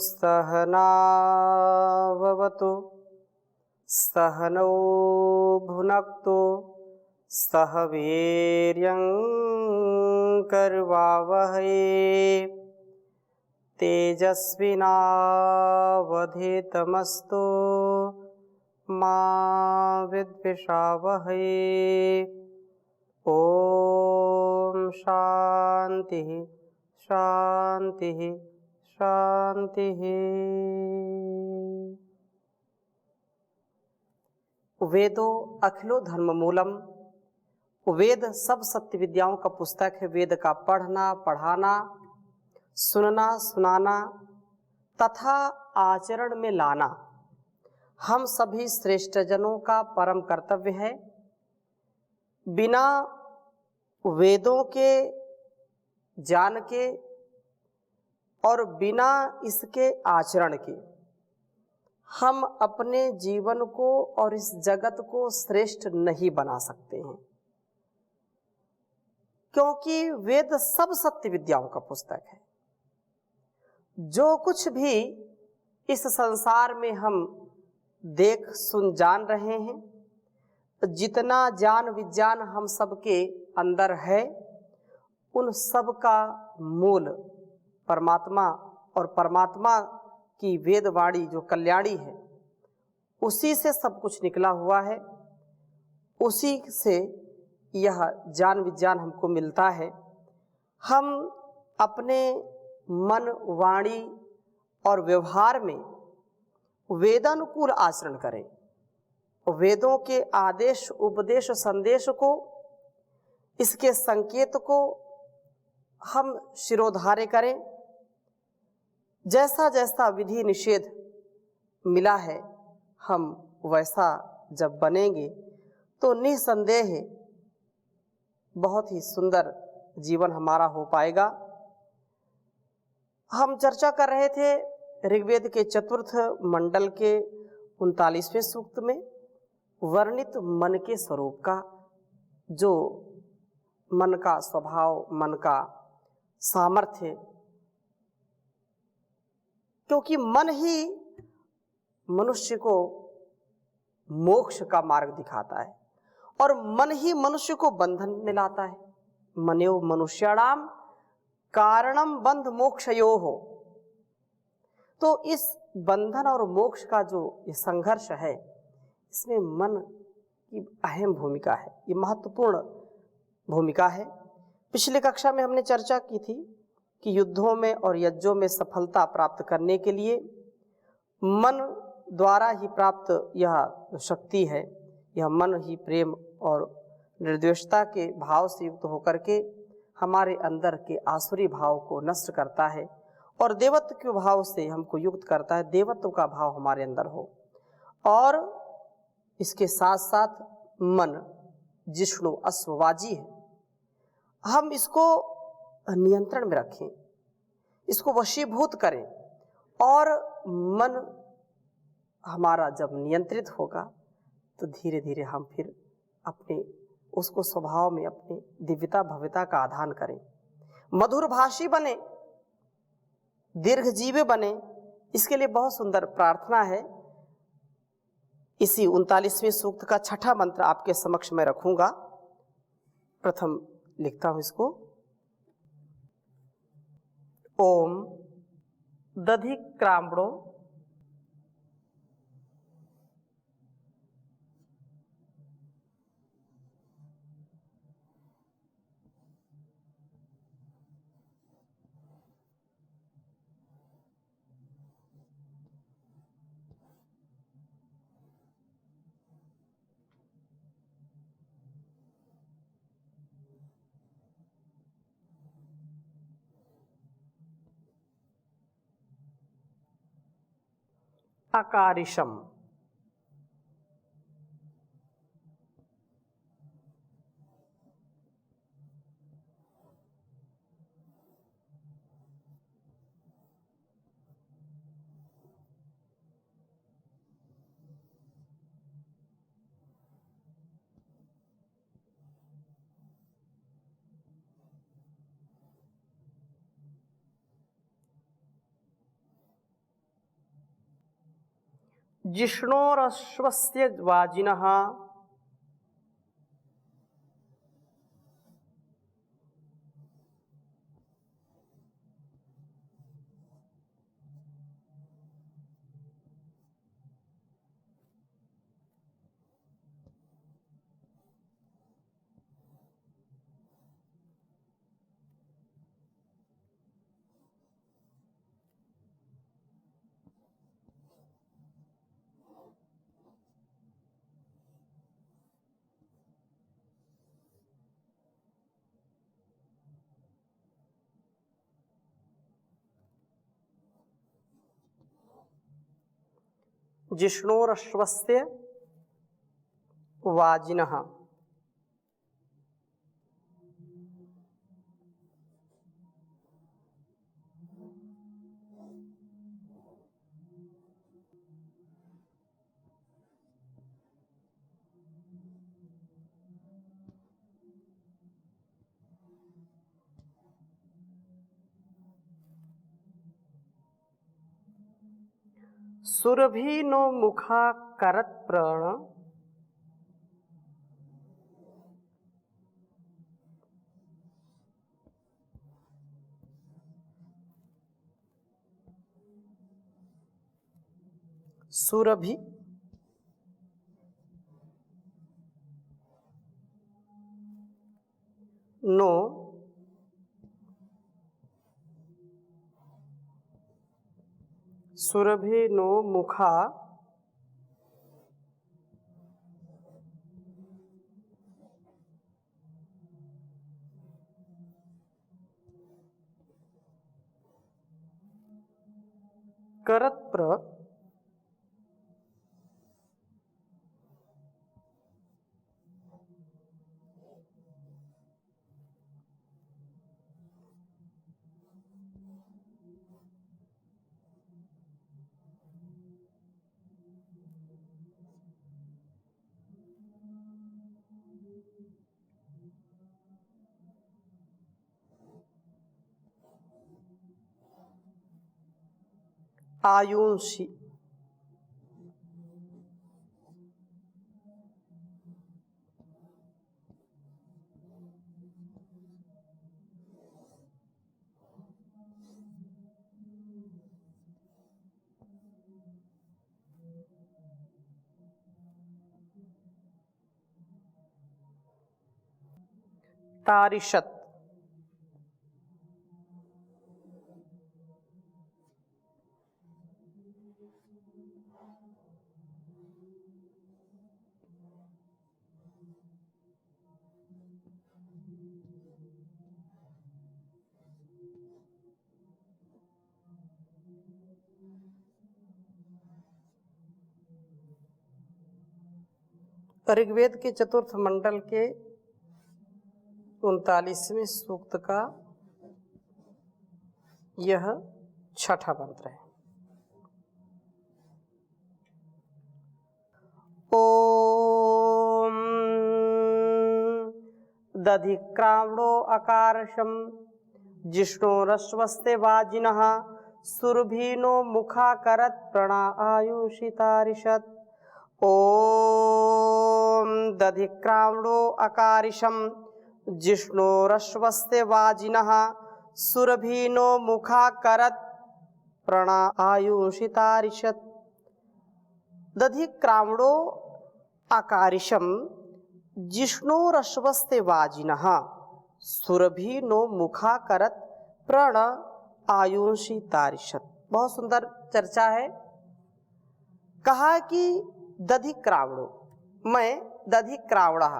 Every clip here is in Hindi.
सहनाववतु सहनौ भुनक्तु सह वीर्यं करवावहै तेजस्विनावधीतमस्तु मा विद्विषावहै। ओम शांति शांति शांति। वेदो अखिलो धर्म मूलम। वेद सब सत्य विद्याओं का पुस्तक है। वेद का पढ़ना, पढ़ाना, सुनना, सुनाना तथा आचरण में लाना हम सभी श्रेष्ठ जनों का परम कर्तव्य है। बिना वेदों के ज्ञान के और बिना इसके आचरण के हम अपने जीवन को और इस जगत को श्रेष्ठ नहीं बना सकते हैं, क्योंकि वेद सब सत्य विद्याओं का पुस्तक है। जो कुछ भी इस संसार में हम देख सुन जान रहे हैं, जितना ज्ञान विज्ञान हम सबके अंदर है, उन सब का मूल परमात्मा और परमात्मा की वेदवाणी जो कल्याणी है, उसी से सब कुछ निकला हुआ है। उसी से यह ज्ञान विज्ञान हमको मिलता है। हम अपने मन, वाणी और व्यवहार में वेदानुकूल आचरण करें। वेदों के आदेश, उपदेश, संदेश को, इसके संकेत को हम शिरोधार्य करें। जैसा जैसा विधि निषेध मिला है, हम वैसा जब बनेंगे तो निसंदेह बहुत ही सुंदर जीवन हमारा हो पाएगा। हम चर्चा कर रहे थे ऋग्वेद के चतुर्थ मंडल के 39वें सूक्त में वर्णित मन के स्वरूप का, जो मन का स्वभाव, मन का सामर्थ्य, क्योंकि मन ही मनुष्य को मोक्ष का मार्ग दिखाता है और मन ही मनुष्य को बंधन में लाता है। मनो मनुष्याणाम कारणम बंध मोक्षयोः हो। तो इस बंधन और मोक्ष का जो ये संघर्ष है, इसमें मन की अहम भूमिका है, ये महत्वपूर्ण भूमिका है। पिछली कक्षा में हमने चर्चा की थी कि युद्धों में और यज्ञों में सफलता प्राप्त करने के लिए मन द्वारा ही प्राप्त यह शक्ति है। यह मन ही प्रेम और निर्द्वेषता के भाव से युक्त होकर के हमारे अंदर के आसुरी भाव को नष्ट करता है और देवत्व के भाव से हमको युक्त करता है। देवत्व का भाव हमारे अंदर हो, और इसके साथ साथ मन जिष्णु अश्ववाजी है, हम इसको नियंत्रण में रखें, इसको वशीभूत करें। और मन हमारा जब नियंत्रित होगा तो धीरे धीरे हम फिर अपने उसको स्वभाव में अपने दिव्यता भव्यता का आधान करें, मधुर भाषी बने, दीर्घजीवी बने। इसके लिए बहुत सुंदर प्रार्थना है। इसी 39वें सूक्त का छठा मंत्र आपके समक्ष में रखूंगा। प्रथम लिखता हूं इसको। ओम दधिक्राम्बणो अकारिशम। जिष्णोरश्वस्य वाजिनः जिष्णोरश्वस्य वाजिनः सुरभि नो मुखा करत प्रण सुरभि नो सुरभि नो मुखा करत प्र आयुषी तारिशत ऋग्वेद के चतुर्थ मंडल के 39वें सूक्त का यह छठा मंत्र है। ओम दधिक्रामणो अकारशम जिष्णोरश्वस्ते वाजिनः सुरभिनो मुखाकरत् प्रणा आयुषितारिषत्। ओम दधिक्रामणो अकारिशम जिष्णोरश्वस्ते वाजिनः सुरभिनो मुखाकरत् प्रणा आयुषितारिषत्। दधिक्रामणो अकारिशम जिष्णोरश्वस्ते वाजिनः सुरभिनो मुखाकरत् प्रण आयुषितारिषत्। बहुत सुंदर चर्चा है। कहा कि दधिक्रामणो, मैं दधिक्रामणः,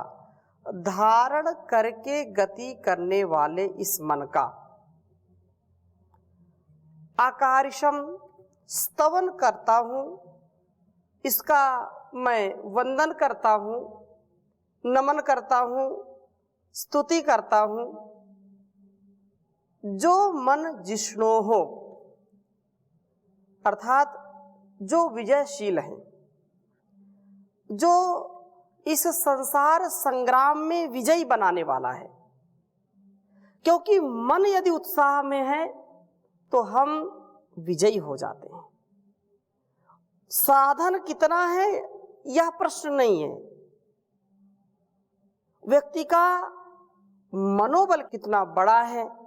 धारण करके गति करने वाले इस मन का, आकारिशम स्तवन करता हूँ, इसका मैं वंदन करता हूँ, नमन करता हूँ, स्तुति करता हूँ। जो मन जिष्णो हो, अर्थात जो विजयशील है, जो इस संसार संग्राम में विजयी बनाने वाला है। क्योंकि मन यदि उत्साह में है तो हम विजयी हो जाते हैं। साधन कितना है यह प्रश्न नहीं है, व्यक्ति का मनोबल कितना बड़ा है।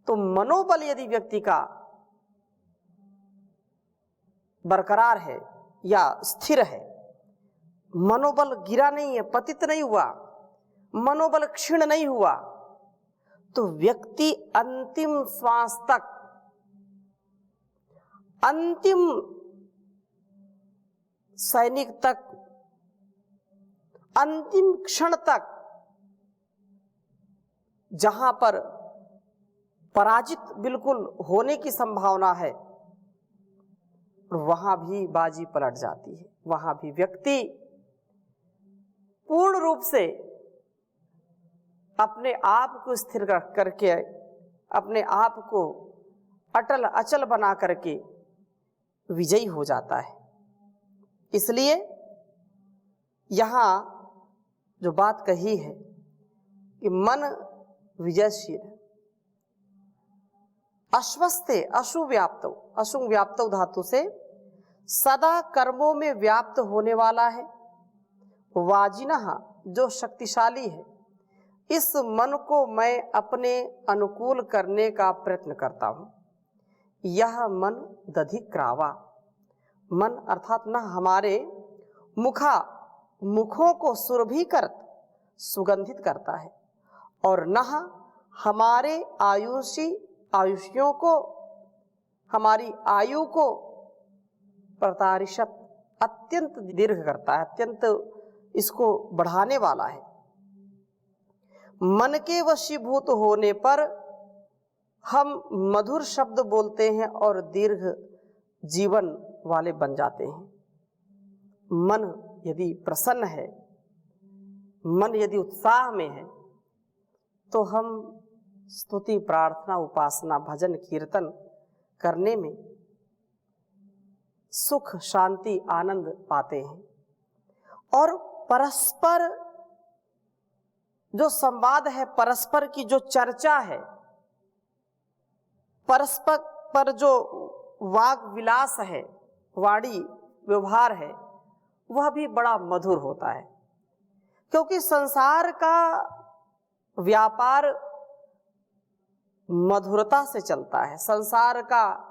तो मनोबल यदि व्यक्ति का बरकरार है या स्थिर है, मनोबल गिरा नहीं है, पतित नहीं हुआ, मनोबल क्षीण नहीं हुआ, तो व्यक्ति अंतिम श्वास तक, अंतिम सैनिक तक, अंतिम क्षण तक, जहां पर पराजित बिल्कुल होने की संभावना है, वहां भी बाजी पलट जाती है। वहां भी व्यक्ति पूर्ण रूप से अपने आप को स्थिर करके, अपने आप को अटल अचल बना करके विजयी हो जाता है। इसलिए यहां जो बात कही है कि मन विजयशील, अश्वस्थे अशुव्याप्तो, अशुव्याप्तो धातु से सदा कर्मों में व्याप्त होने वाला है। वाजिनः जो शक्तिशाली है, इस मन को मैं अपने अनुकूल करने का प्रयत्न करता हूं। यह मन दधिक्रावा, मन अर्थात न हमारे मुखों को सुरभिकृत सुगंधित करता है, और न हमारे आयुष्यों को, हमारी आयु को प्रतारिशत अत्यंत दीर्घ करता है, अत्यंत इसको बढ़ाने वाला है। मन के वशीभूत होने पर हम मधुर शब्द बोलते हैं और दीर्घ जीवन वाले बन जाते हैं। मन यदि प्रसन्न है, मन यदि उत्साह में है, तो हम स्तुति, प्रार्थना, उपासना, भजन, कीर्तन करने में सुख, शांति, आनंद पाते हैं। और परस्पर जो संवाद है, परस्पर की जो चर्चा है, परस्पर पर जो वाग विलास है, वाणी व्यवहार है, वह भी बड़ा मधुर होता है। क्योंकि संसार का व्यापार मधुरता से चलता है। संसार का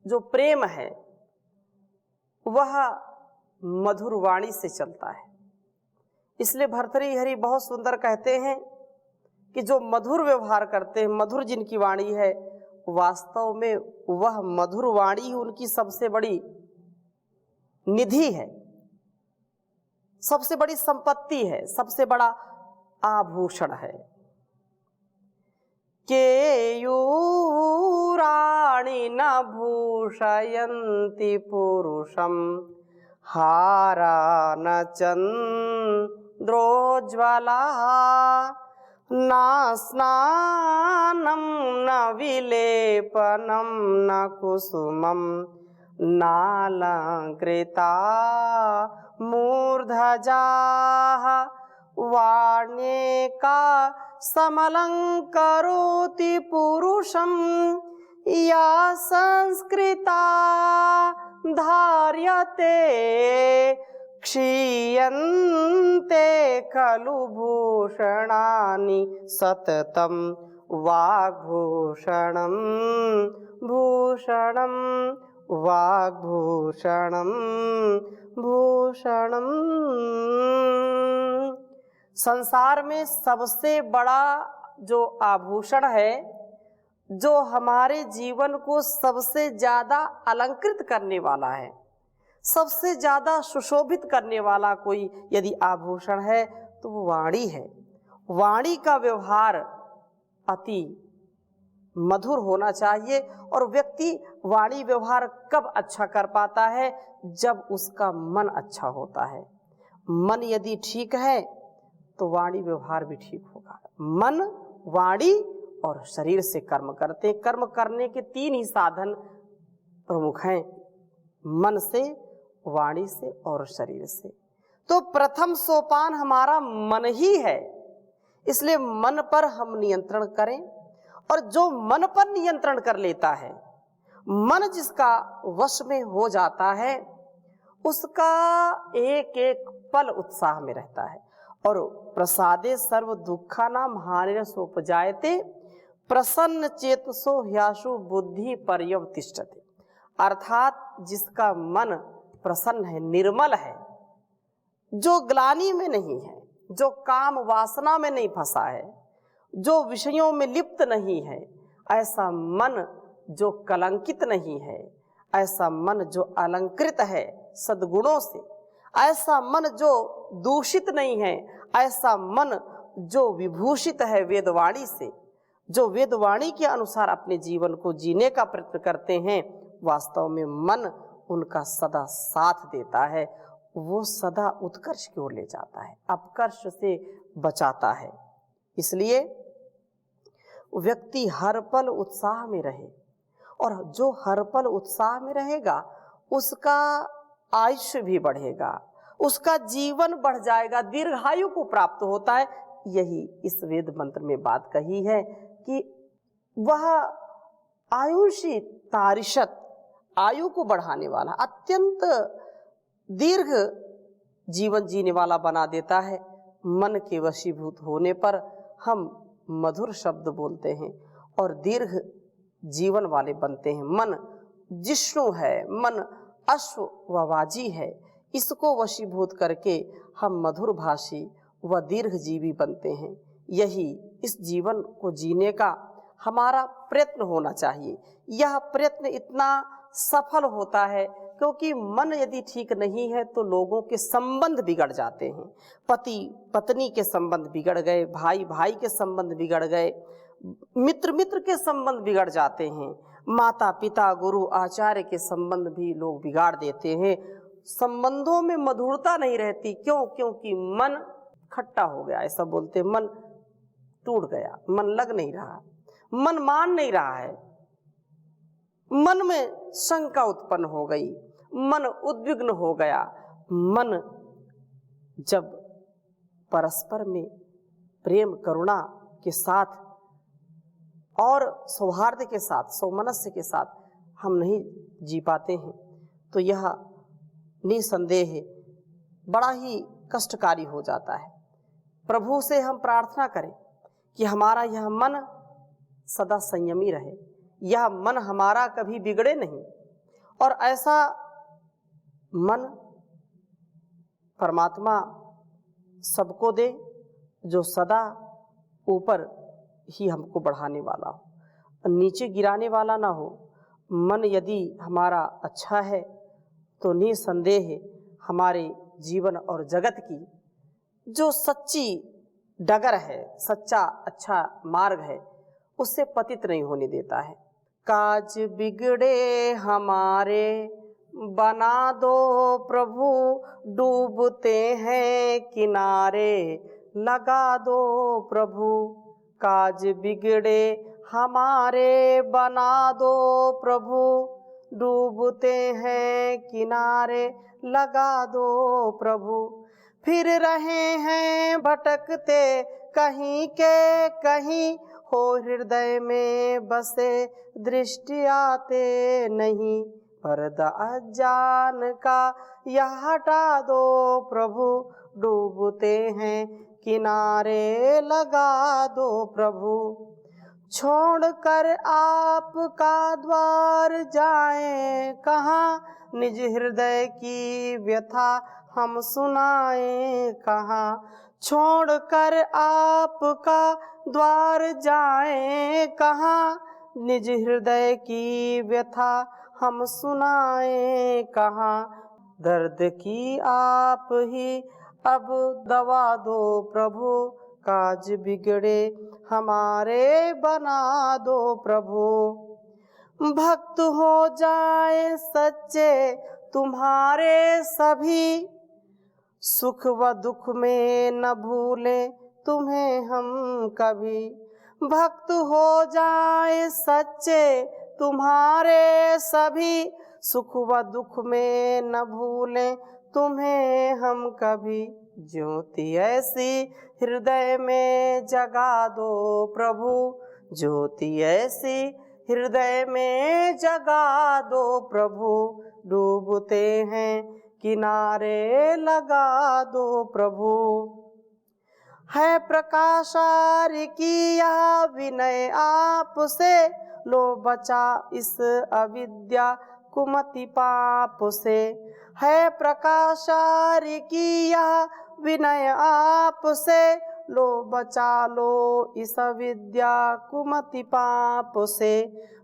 जो प्रेम है वह मधुर वाणी से चलता है। इसलिए भर्तृहरि बहुत सुंदर कहते हैं कि जो मधुर व्यवहार करते हैं, मधुर जिनकी वाणी है, वास्तव में वह मधुर वाणी ही उनकी सबसे बड़ी निधि है, सबसे बड़ी संपत्ति है, सबसे बड़ा आभूषण है। केयूराणि न भूषयन्ति पुरुषं, हारा न चन्द्रोज्ज्वलाः, न स्नानं न विलेपनं न कुसुमं, नालंकृता मूर्धजाः, वाण्येका समलंकरोति पुरुषं, या संस्कृता धार्यते, क्षीयन्ते खलु भूषणानि सततं, वाग्भूषणं भूषणं, वाग्भूषणं भूषणं। संसार में सबसे बड़ा जो आभूषण है, जो हमारे जीवन को सबसे ज्यादा अलंकृत करने वाला है, सबसे ज्यादा सुशोभित करने वाला कोई यदि आभूषण है तो वो वाणी है। वाणी का व्यवहार अति मधुर होना चाहिए। और व्यक्ति वाणी व्यवहार कब अच्छा कर पाता है? जब उसका मन अच्छा होता है। मन यदि ठीक है तो वाणी व्यवहार भी ठीक होगा। मन, वाणी और शरीर से कर्म करते। कर्म करने के 3 ही साधन प्रमुख हैं, मन से, वाणी से और शरीर से। तो प्रथम सोपान हमारा मन ही है। इसलिए मन पर हम नियंत्रण करें, और जो मन पर नियंत्रण कर लेता है मन जिसका वश में हो जाता है उसका एक एक पल उत्साह में रहता है। और प्रसादे सर्व दुखानाम हानिर सोपजायते प्रसन्न चेतसो ह्याशु बुद्धि पर्यवतिष्ठते। अर्थात जिसका मन प्रसन्न है, निर्मल है, जो ग्लानि में नहीं है, जो काम वासना में नहीं फंसा है, जो विषयों में लिप्त नहीं है, ऐसा मन जो कलंकित नहीं है, ऐसा मन जो अलंकृत है सद्गुणों से, ऐसा मन जो दूषित नहीं है, ऐसा मन जो विभूषित है वेदवाणी से, जो वेदवाणी के अनुसार अपने जीवन को जीने का प्रयत्न करते हैं, वास्तव में मन उनका सदा साथ देता है। वो सदा उत्कर्ष की ओर ले जाता है, अपकर्ष से बचाता है। इसलिए व्यक्ति हर पल उत्साह में रहे, और जो हर पल उत्साह में रहेगा उसका आयुष्य भी बढ़ेगा, उसका जीवन बढ़ जाएगा, दीर्घायु को प्राप्त होता है। यही इस वेद मंत्र में बात कही है कि वह आयुषी तारिशत, आयु को बढ़ाने वाला, अत्यंत दीर्घ जीवन जीने वाला बना देता है। मन के वशीभूत होने पर हम मधुर शब्द बोलते हैं और दीर्घ जीवन वाले बनते हैं। मन जिष्णु है, मन अश्व व वाजी है, इसको वशीभूत करके हम मधुर भाषी व दीर्घजीवी बनते हैं। यही इस जीवन को जीने का हमारा प्रयत्न होना चाहिए। यह प्रयत्न इतना सफल होता है क्योंकि मन यदि ठीक नहीं है तो लोगों के संबंध बिगड़ जाते हैं। पति पत्नी के संबंध बिगड़ गए, भाई भाई के संबंध बिगड़ गए, मित्र मित्र के संबंध बिगड़ जाते हैं, माता पिता गुरु आचार्य के संबंध भी लोग बिगाड़ देते हैं। संबंधों में मधुरता नहीं रहती। क्यों? क्योंकि मन खट्टा हो गया, ऐसा बोलते, मन टूट गया, मन लग नहीं रहा, मन मान नहीं रहा है, मन में शंका उत्पन्न हो गई, मन उद्विग्न हो गया। मन जब परस्पर में प्रेम करुणा के साथ और सौहार्द के साथ, सौमनस्य के साथ हम नहीं जी पाते हैं तो यह निसंदेह बड़ा ही कष्टकारी हो जाता है। प्रभु से हम प्रार्थना करें कि हमारा यह मन सदा संयमी रहे, यह मन हमारा कभी बिगड़े नहीं, और ऐसा मन परमात्मा सबको दे जो सदा ऊपर ही हमको बढ़ाने वाला हो, नीचे गिराने वाला ना हो। मन यदि हमारा अच्छा है तो निसंदेह हमारे जीवन और जगत की जो सच्ची डगर है, सच्चा अच्छा मार्ग है, उससे पतित नहीं होने देता है। काज बिगड़े हमारे बना दो प्रभु, डूबते हैं किनारे लगा दो प्रभु। काज बिगड़े हमारे बना दो प्रभु, डूबते हैं किनारे लगा दो प्रभु। फिर रहे हैं भटकते कहीं के कहीं, हो हृदय में बसे दृष्टि आते नहीं। पर्दा अज्ञान का यह हटा दो प्रभु, डूबते हैं किनारे लगा दो प्रभु। छोड़कर आपका द्वार जाएं कहाँ, निज हृदय की व्यथा हम सुनाएं कहाँ। छोड़कर आपका द्वार जाएं कहाँ, निज हृदय की व्यथा हम सुनाएं कहाँ। दर्द की आप ही अब दवा दो प्रभु, काज बिगड़े हमारे बना दो प्रभु। भक्त हो जाए सच्चे तुम्हारे सभी, सुख व दुख में न भूले तुम्हें हम कभी। भक्त हो जाए सच्चे तुम्हारे सभी, सुख व दुख में न भूले तुम्हें हम कभी। ज्योति ऐसी हृदय में जगा दो प्रभु, ज्योति ऐसी हृदय में जगा दो प्रभु, डूबते हैं किनारे लगा दो प्रभु। है प्रकाशार की यह विनय आपसे, लो बचा इस अविद्या कुमति पाप से। है प्रकाशार की यह विनय आपसे, लो बचा लो इस अविद्या कुमति पाप से।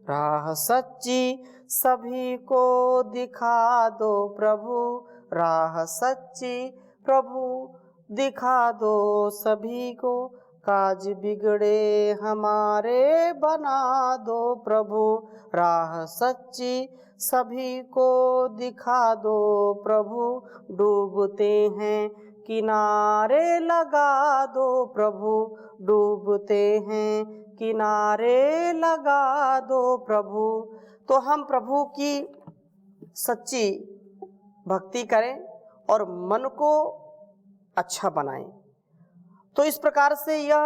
राह सच्ची सभी को दिखा दो प्रभु, राह सच्ची प्रभु दिखा दो सभी को। काज बिगड़े हमारे बना दो प्रभु, राह सच्ची सभी को दिखा दो प्रभु। डूबते हैं किनारे लगा दो प्रभु, डूबते हैं किनारे लगा दो प्रभु। तो हम प्रभु की सच्ची भक्ति करें और मन को अच्छा बनाएं। तो इस प्रकार से यह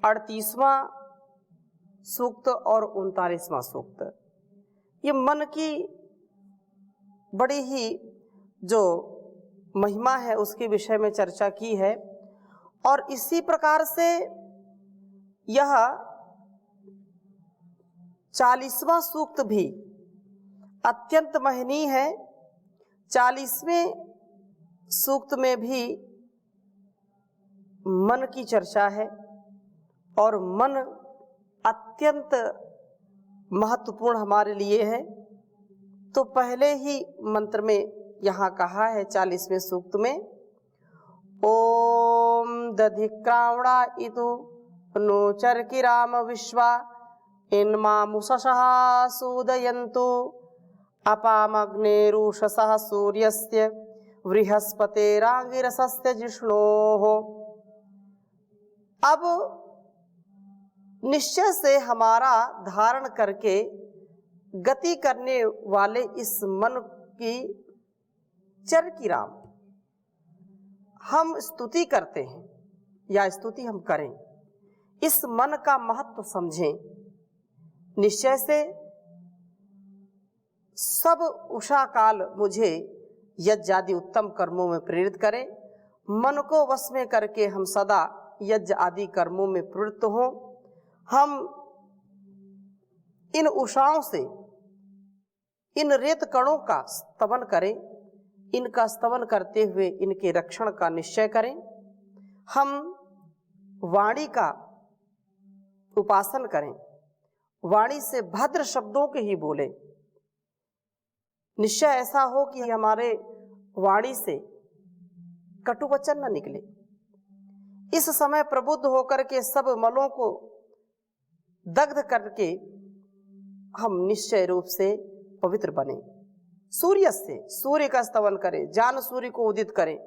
38वां सूक्त और 39वां सूक्त, ये मन की बड़ी ही जो महिमा है उसके विषय में चर्चा की है। और इसी प्रकार से यह 40वां सूक्त भी अत्यंत महनीय है। 40वें सूक्त में भी मन की चर्चा है और मन अत्यंत महत्वपूर्ण हमारे लिए है। तो पहले ही मंत्र में यहाँ कहा है 40वें सूक्त में, ओम दधिक्रावणा इतु नोचर की राम विश्वा, इन्मामुषः सूदयन्तु अपामग्नेरुषसः सूर्यस्य बृहस्पतेरांगिरसस्य जिष्णोः। अब निश्चय से हमारा धारण करके गति करने वाले इस मन की चर की राम हम स्तुति करते हैं या स्तुति हम करें, इस मन का महत्व समझें। निश्चय से सब उषा काल मुझे यज्ञ आदि उत्तम कर्मों में प्रेरित करें। मन को वश में करके हम सदा यज्ञ आदि कर्मों में प्रवृत्त हों। हम इन उषाओं से इन रेत कणों का स्तवन करें, इनका स्तवन करते हुए इनके रक्षण का निश्चय करें। हम वाणी का उपासन करें, वाणी से भद्र शब्दों के ही बोले। निश्चय ऐसा हो कि हमारे वाणी से कटु वचन न निकले। इस समय प्रबुद्ध होकर के सब मलों को दग्ध करके हम निश्चय रूप से पवित्र बने। सूर्य से सूर्य का स्तवन करें, जान सूर्य को उदित करें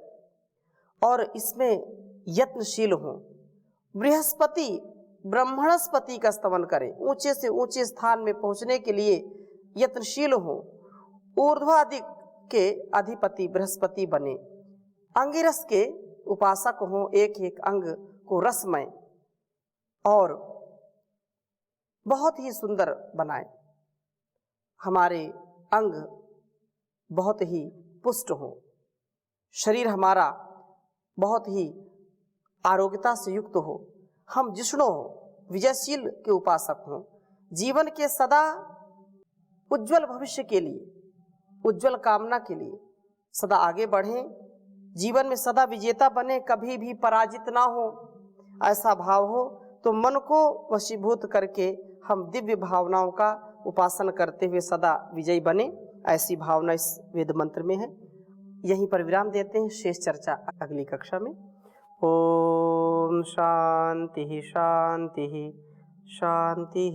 और इसमें यत्नशील हों। बृहस्पति ब्रह्मणस्पति का स्तवन करें, ऊंचे से ऊंचे स्थान में पहुंचने के लिए यत्नशील हों। ऊर्ध्वाधिक के अधिपति बृहस्पति बने। अंगिरस के उपासक हों, एक एक अंग को रसमय और बहुत ही सुंदर बनाए। हमारे अंग बहुत ही पुष्ट हो, शरीर हमारा बहुत ही आरोग्यता से युक्त हो। हम जिष्णु हो, विजयशील के उपासक हों। जीवन के सदा उज्जवल भविष्य के लिए, उज्जवल कामना के लिए सदा आगे बढ़ें। जीवन में सदा विजेता बने, कभी भी पराजित ना हो, ऐसा भाव हो। तो मन को वशीभूत करके हम दिव्य भावनाओं का उपासन करते हुए सदा विजयी बने, ऐसी भावना इस वेद मंत्र में है। यहीं पर विराम देते हैं, शेष चर्चा अगली कक्षा में। ओम शांति शांति शांति।